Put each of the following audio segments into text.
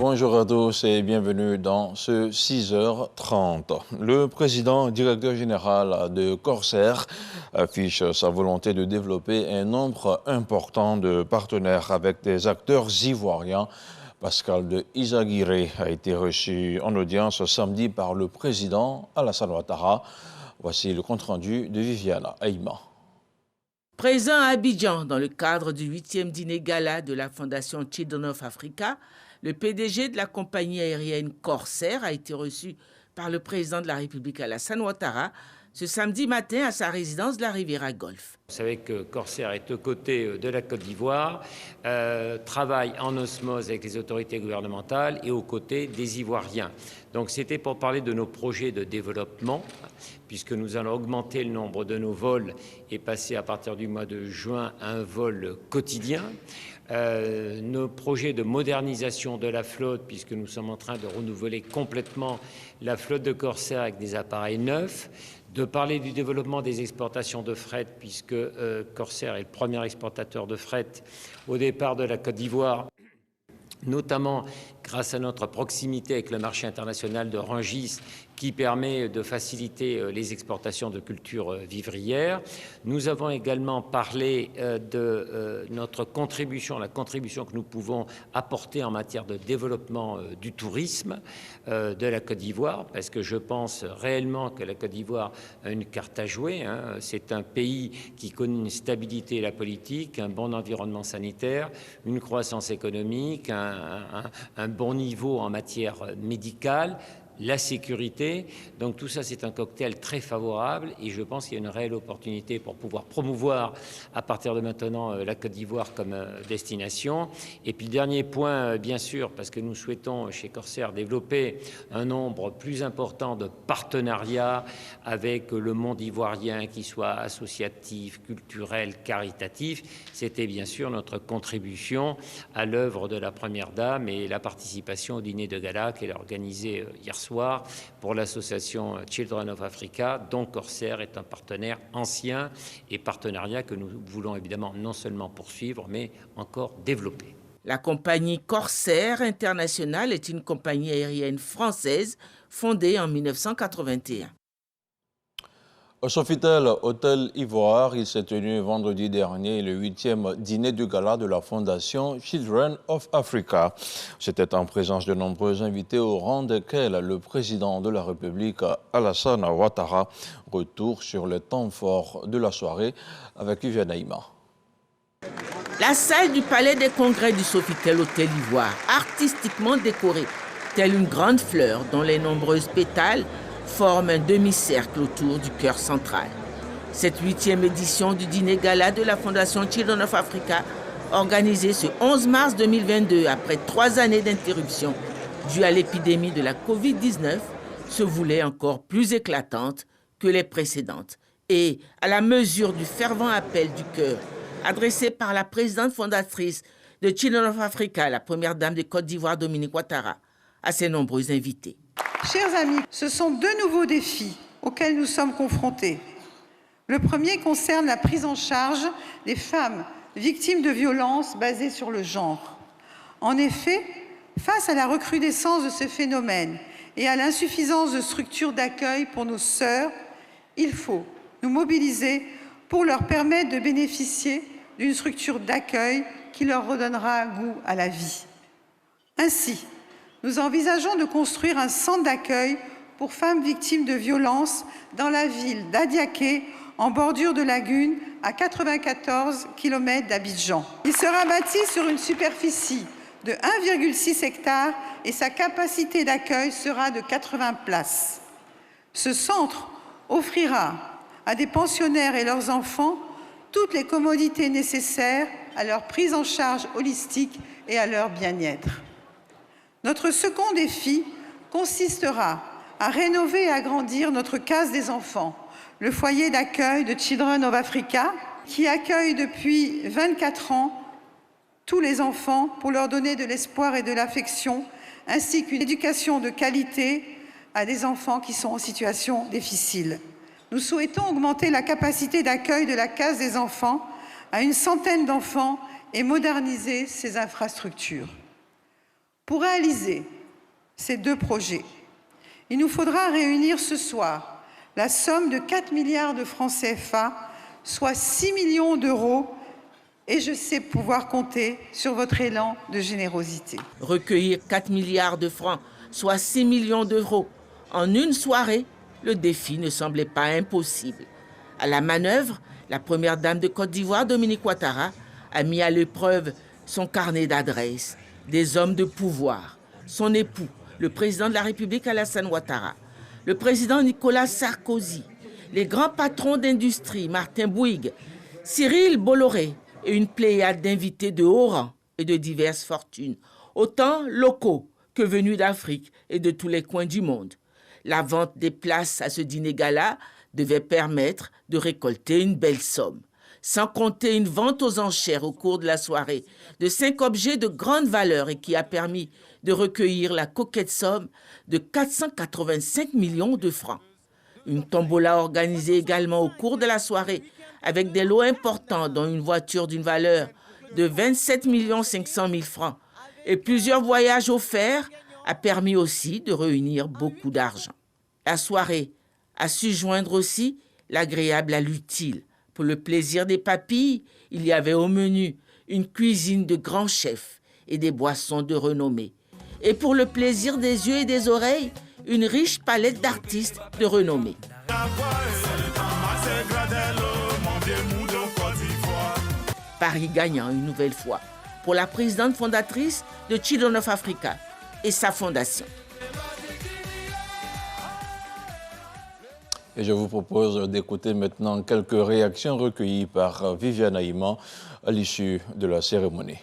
Bonjour à tous et bienvenue dans ce 6h30. Le président directeur général de Corsair affiche sa volonté de développer un nombre important de partenaires avec des acteurs ivoiriens. Pascal de Isaguirre a été reçu en audience samedi par le président Alassane Ouattara. Voici le compte-rendu de Viviana Aïma. Présent à Abidjan dans le cadre du 8e dîner gala de la Fondation Children of Africa, le PDG de la compagnie aérienne Corsair a été reçu par le président de la République Alassane Ouattara ce samedi matin à sa résidence de la Riviera Golf. Vous savez que Corsair est aux côtés de la Côte d'Ivoire, travaille en osmose avec les autorités gouvernementales et aux côtés des Ivoiriens. Donc c'était pour parler de nos projets de développement, puisque nous allons augmenter le nombre de nos vols et passer à partir du mois de juin à un vol quotidien. Nos projets de modernisation de la flotte, puisque nous sommes en train de renouveler complètement la flotte de Corsair avec des appareils neufs, de parler du développement des exportations de fret, puisque Corsair est le premier exportateur de fret au départ de la Côte d'Ivoire, notamment grâce à notre proximité avec le marché international de Rungis, qui permet de faciliter les exportations de cultures vivrières. Nous avons également parlé de notre contribution, la contribution que nous pouvons apporter en matière de développement du tourisme de la Côte d'Ivoire, parce que je pense réellement que la Côte d'Ivoire a une carte à jouer. C'est un pays qui connaît une stabilité de la politique, un bon environnement sanitaire, une croissance économique, un bon niveau en matière médicale, la sécurité. Donc tout ça, c'est un cocktail très favorable et je pense qu'il y a une réelle opportunité pour pouvoir promouvoir à partir de maintenant la Côte d'Ivoire comme destination. Et puis le dernier point, bien sûr, parce que nous souhaitons chez Corsair développer un nombre plus important de partenariats avec le monde ivoirien, qui soit associatif, culturel, caritatif. C'était bien sûr notre contribution à l'œuvre de la Première Dame et la participation au dîner de gala qu'elle a organisé hier soir pour l'association Children of Africa, dont Corsair est un partenaire ancien et partenariat que nous voulons évidemment non seulement poursuivre, mais encore développer. La compagnie Corsair International est une compagnie aérienne française fondée en 1981. Au Sofitel Hôtel Ivoire, il s'est tenu vendredi dernier le 8e dîner du gala de la Fondation Children of Africa. C'était en présence de nombreux invités au rang desquels le président de la République, Alassane Ouattara. Retour sur les temps forts de la soirée avec Viviana Aïma. La salle du Palais des Congrès du Sofitel Hôtel Ivoire, artistiquement décorée, telle une grande fleur dont les nombreuses pétales forme un demi-cercle autour du cœur central. Cette 8e édition du dîner gala de la Fondation Children of Africa, organisée ce 11 mars 2022 après 3 années d'interruption due à l'épidémie de la Covid-19, se voulait encore plus éclatante que les précédentes et à la mesure du fervent appel du cœur adressé par la présidente fondatrice de Children of Africa, la première dame de Côte d'Ivoire, Dominique Ouattara, à ses nombreux invités. Chers amis, ce sont 2 nouveaux défis auxquels nous sommes confrontés. Le premier concerne la prise en charge des femmes victimes de violences basées sur le genre. En effet, face à la recrudescence de ce phénomène et à l'insuffisance de structures d'accueil pour nos sœurs, il faut nous mobiliser pour leur permettre de bénéficier d'une structure d'accueil qui leur redonnera goût à la vie. Ainsi, nous envisageons de construire un centre d'accueil pour femmes victimes de violences dans la ville d'Adiaké, en bordure de lagune, à 94 km d'Abidjan. Il sera bâti sur une superficie de 1,6 hectare et sa capacité d'accueil sera de 80 places. Ce centre offrira à des pensionnaires et leurs enfants toutes les commodités nécessaires à leur prise en charge holistique et à leur bien-être. Notre second défi consistera à rénover et agrandir notre case des enfants, le foyer d'accueil de Children of Africa, qui accueille depuis 24 ans tous les enfants pour leur donner de l'espoir et de l'affection, ainsi qu'une éducation de qualité à des enfants qui sont en situation difficile. Nous souhaitons augmenter la capacité d'accueil de la case des enfants à une centaine d'enfants et moderniser ses infrastructures. Pour réaliser ces deux projets, il nous faudra réunir ce soir la somme de 4 milliards de francs CFA, soit 6 millions d'euros, et je sais pouvoir compter sur votre élan de générosité. Recueillir 4 milliards de francs, soit 6 millions d'euros, en une soirée, le défi ne semblait pas impossible. À la manœuvre, la première dame de Côte d'Ivoire, Dominique Ouattara, a mis à l'épreuve son carnet d'adresses, des hommes de pouvoir, son époux, le président de la République Alassane Ouattara, le président Nicolas Sarkozy, les grands patrons d'industrie, Martin Bouygues, Cyril Bolloré et une pléiade d'invités de haut rang et de diverses fortunes, autant locaux que venus d'Afrique et de tous les coins du monde. La vente des places à ce dîner-gala devait permettre de récolter une belle somme, sans compter une vente aux enchères au cours de la soirée de 5 objets de grande valeur et qui a permis de recueillir la coquette somme de 485 millions de francs. Une tombola organisée également au cours de la soirée avec des lots importants dont une voiture d'une valeur de 27 500 000 francs et plusieurs voyages offerts a permis aussi de réunir beaucoup d'argent. La soirée a su joindre aussi l'agréable à l'utile. Pour le plaisir des papilles, il y avait au menu une cuisine de grands chefs et des boissons de renommée. Et pour le plaisir des yeux et des oreilles, une riche palette d'artistes de renommée. Paris gagnant une nouvelle fois pour la présidente fondatrice de Children of Africa et sa fondation. Et je vous propose d'écouter maintenant quelques réactions recueillies par Viviane Aïman à l'issue de la cérémonie.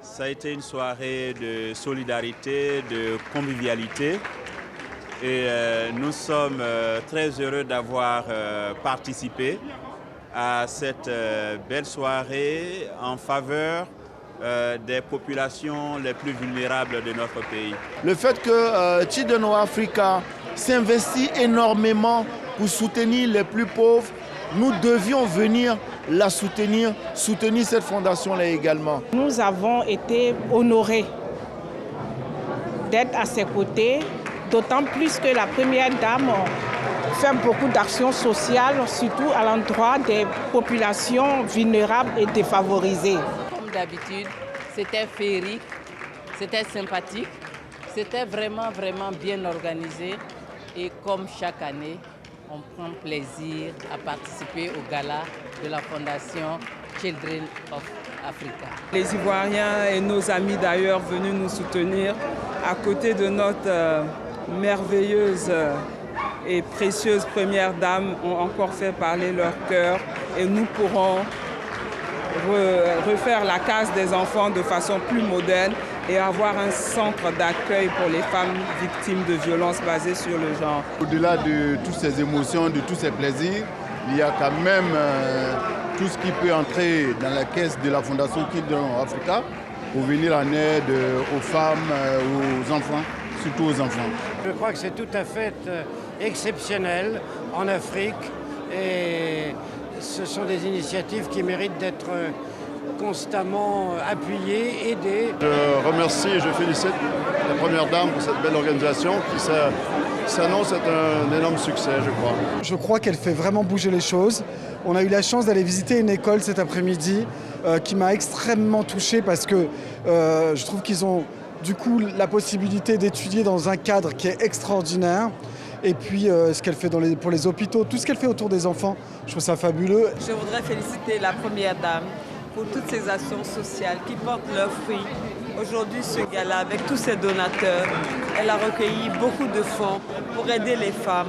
Ça a été une soirée de solidarité, de convivialité. Et nous sommes très heureux d'avoir participé à cette belle soirée en faveur des populations les plus vulnérables de notre pays. Le fait que Children of Africa s'investit énormément pour soutenir les plus pauvres, nous devions venir la soutenir cette fondation-là également. Nous avons été honorés d'être à ses côtés, d'autant plus que la première dame fait beaucoup d'actions sociales, surtout à l'endroit des populations vulnérables et défavorisées. Comme d'habitude, c'était féerique, c'était sympathique, c'était vraiment bien organisé. Et comme chaque année, on prend plaisir à participer au gala de la Fondation Children of Africa. Les Ivoiriens et nos amis d'ailleurs venus nous soutenir à côté de notre merveilleuse et précieuse première dame ont encore fait parler leur cœur et nous pourrons refaire la case des enfants de façon plus moderne et avoir un centre d'accueil pour les femmes victimes de violences basées sur le genre. Au-delà de toutes ces émotions, de tous ces plaisirs, il y a quand même tout ce qui peut entrer dans la caisse de la Fondation Children of Africa pour venir en aide aux femmes, aux enfants, surtout aux enfants. Je crois que c'est tout à fait exceptionnel en Afrique et ce sont des initiatives qui méritent d'être constamment appuyées, aidées. Je remercie et je félicite la Première Dame pour cette belle organisation qui s'annonce être un énorme succès, je crois. Je crois qu'elle fait vraiment bouger les choses. On a eu la chance d'aller visiter une école cet après-midi qui m'a extrêmement touché parce que je trouve qu'ils ont du coup la possibilité d'étudier dans un cadre qui est extraordinaire. Et puis ce qu'elle fait pour les hôpitaux, tout ce qu'elle fait autour des enfants, je trouve ça fabuleux. Je voudrais féliciter la Première Dame pour toutes ces actions sociales qui portent leurs fruits. Aujourd'hui, ce gala, avec tous ses donateurs, elle a recueilli beaucoup de fonds pour aider les femmes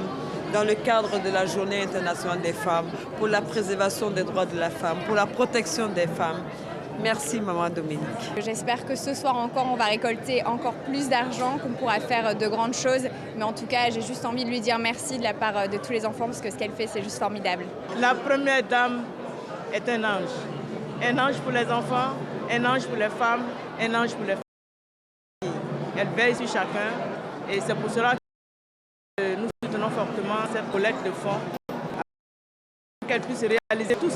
dans le cadre de la Journée internationale des femmes, pour la préservation des droits de la femme, pour la protection des femmes. Merci Maman Dominique. J'espère que ce soir encore, on va récolter encore plus d'argent, qu'on pourra faire de grandes choses. Mais en tout cas, j'ai juste envie de lui dire merci de la part de tous les enfants parce que ce qu'elle fait, c'est juste formidable. La Première Dame est un ange. Un ange pour les enfants, un ange pour les femmes, un ange pour les familles. Elle veille sur chacun et c'est pour cela que nous soutenons fortement cette collecte de fonds pour qu'elle puisse réaliser tout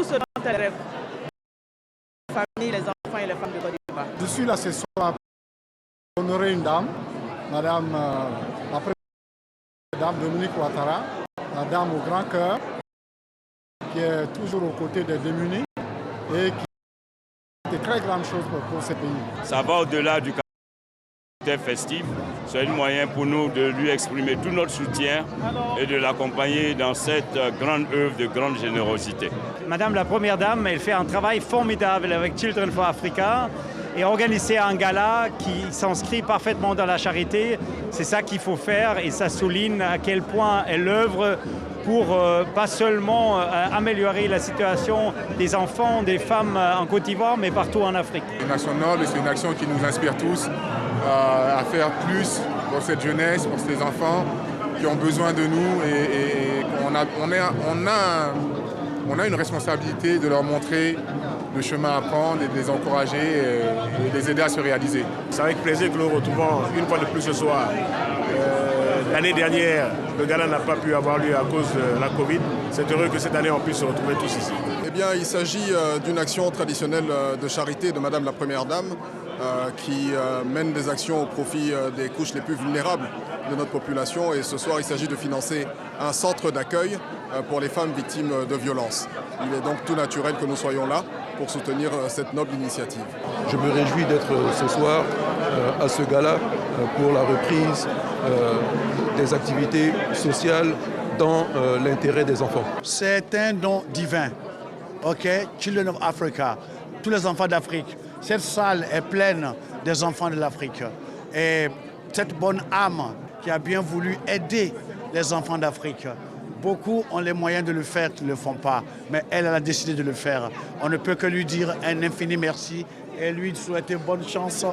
ce dont elle rêve. Les familles, les enfants et les femmes de Côte d'Ivoire. Je suis là ce soir Honorer une dame, Madame la première dame Dominique Ouattara, la dame au grand cœur, qui est toujours aux côtés des démunis et qui fait de très grandes choses pour ce pays. Ça va au-delà du caractère festif. C'est un moyen pour nous de lui exprimer tout notre soutien et de l'accompagner dans cette grande œuvre de grande générosité. Madame la Première Dame, elle fait un travail formidable avec Children for Africa et organiser un gala qui s'inscrit parfaitement dans la charité. C'est ça qu'il faut faire et ça souligne à quel point elle œuvre pour pas seulement améliorer la situation des enfants, des femmes en Côte d'Ivoire, mais partout en Afrique. C'est une action noble et c'est une action qui nous inspire tous à faire plus pour cette jeunesse, pour ces enfants qui ont besoin de nous et on a une responsabilité de leur montrer le chemin à prendre et de les encourager et de les aider à se réaliser. C'est avec plaisir que nous nous retrouvons une fois de plus ce soir. L'année dernière, le gala n'a pas pu avoir lieu à cause de la Covid. C'est heureux que cette année on puisse se retrouver tous ici. Eh bien, il s'agit d'une action traditionnelle de charité de Madame la Première Dame qui mène des actions au profit des couches les plus vulnérables de notre population. Et ce soir, il s'agit de financer un centre d'accueil pour les femmes victimes de violences. Il est donc tout naturel que nous soyons là pour soutenir cette noble initiative. Je me réjouis d'être ce soir à ce gala pour la reprise des activités sociales dans l'intérêt des enfants. C'est un don divin. OK, Children of Africa, tous les enfants d'Afrique. Cette salle est pleine des enfants de l'Afrique. Et cette bonne âme qui a bien voulu aider les enfants d'Afrique. Beaucoup ont les moyens de le faire, qui ne le font pas. Mais elle a décidé de le faire. On ne peut que lui dire un infini merci et lui souhaiter bonne chance.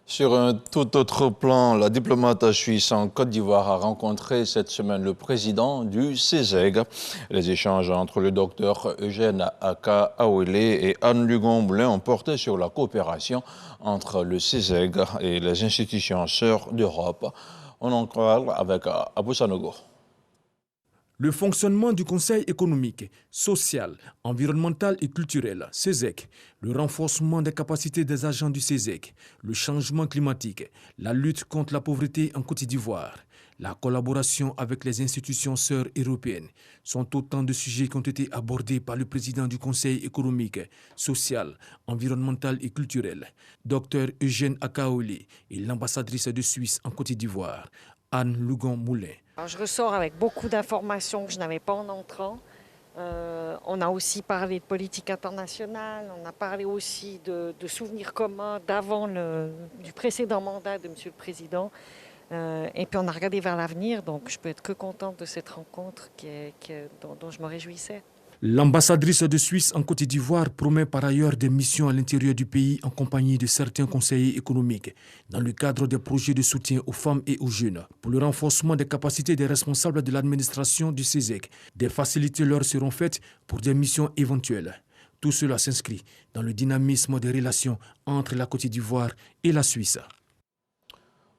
Sur un tout autre plan, la diplomate suisse en Côte d'Ivoire a rencontré cette semaine le président du CESEG. Les échanges entre le docteur Eugène Akaawele et Anne Lugon-Moulin ont porté sur la coopération entre le CESEG et les institutions sœurs d'Europe. On en parle avec Abou Sanogo. Le fonctionnement du Conseil économique, social, environnemental et culturel, CESEC, le renforcement des capacités des agents du CESEC, le changement climatique, la lutte contre la pauvreté en Côte d'Ivoire, la collaboration avec les institutions sœurs européennes sont autant de sujets qui ont été abordés par le président du Conseil économique, social, environnemental et culturel, Dr Eugène Akaawele, et l'ambassadrice de Suisse en Côte d'Ivoire, Anne Lugon-Moulin. Je ressors avec beaucoup d'informations que je n'avais pas en entrant. On a aussi parlé de politique internationale, on a parlé aussi de souvenirs communs du précédent mandat de M. le Président. Et puis on a regardé vers l'avenir, donc je peux être que contente de cette rencontre dont je me réjouissais. L'ambassadrice de Suisse en Côte d'Ivoire promet par ailleurs des missions à l'intérieur du pays en compagnie de certains conseillers économiques dans le cadre des projets de soutien aux femmes et aux jeunes. Pour le renforcement des capacités des responsables de l'administration du CESEC, des facilités leur seront faites pour des missions éventuelles. Tout cela s'inscrit dans le dynamisme des relations entre la Côte d'Ivoire et la Suisse.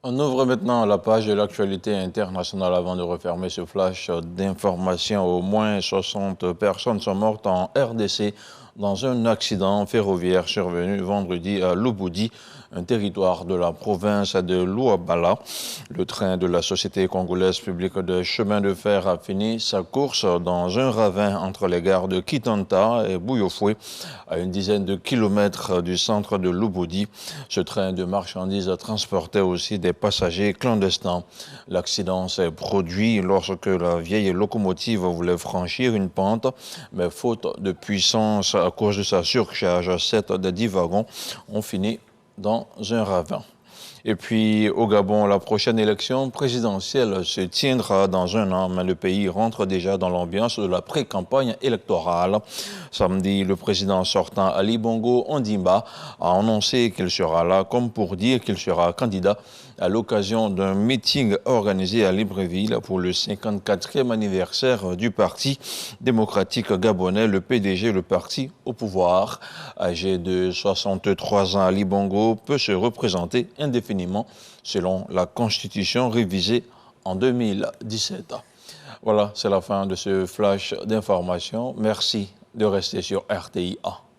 On ouvre maintenant la page de l'actualité internationale avant de refermer ce flash d'informations. Au moins 60 personnes sont mortes en RDC dans un accident ferroviaire survenu vendredi à Lubudi, un territoire de la province de Luabala. Le train de la Société congolaise publique de chemin de fer a fini sa course dans un ravin entre les gares de Kitanta et Bouyofoué, à une dizaine de kilomètres du centre de Lubudi. Ce train de marchandises transportait aussi des passagers clandestins. L'accident s'est produit lorsque la vieille locomotive voulait franchir une pente, mais faute de puissance à cause de sa surcharge, 7 des 10 wagons ont fini dans un ravin. Et puis au Gabon, la prochaine élection présidentielle se tiendra dans un an, mais le pays rentre déjà dans l'ambiance de la pré-campagne électorale. Samedi, le président sortant Ali Bongo Ondimba a annoncé qu'il sera là comme pour dire qu'il sera candidat à l'occasion d'un meeting organisé à Libreville pour le 54e anniversaire du Parti démocratique gabonais, le PDG, le parti au pouvoir. Âgé de 63 ans, Ali Bongo peut se représenter indéfiniment selon la Constitution révisée en 2017. Voilà, c'est la fin de ce flash d'information. Merci de rester sur RTI1.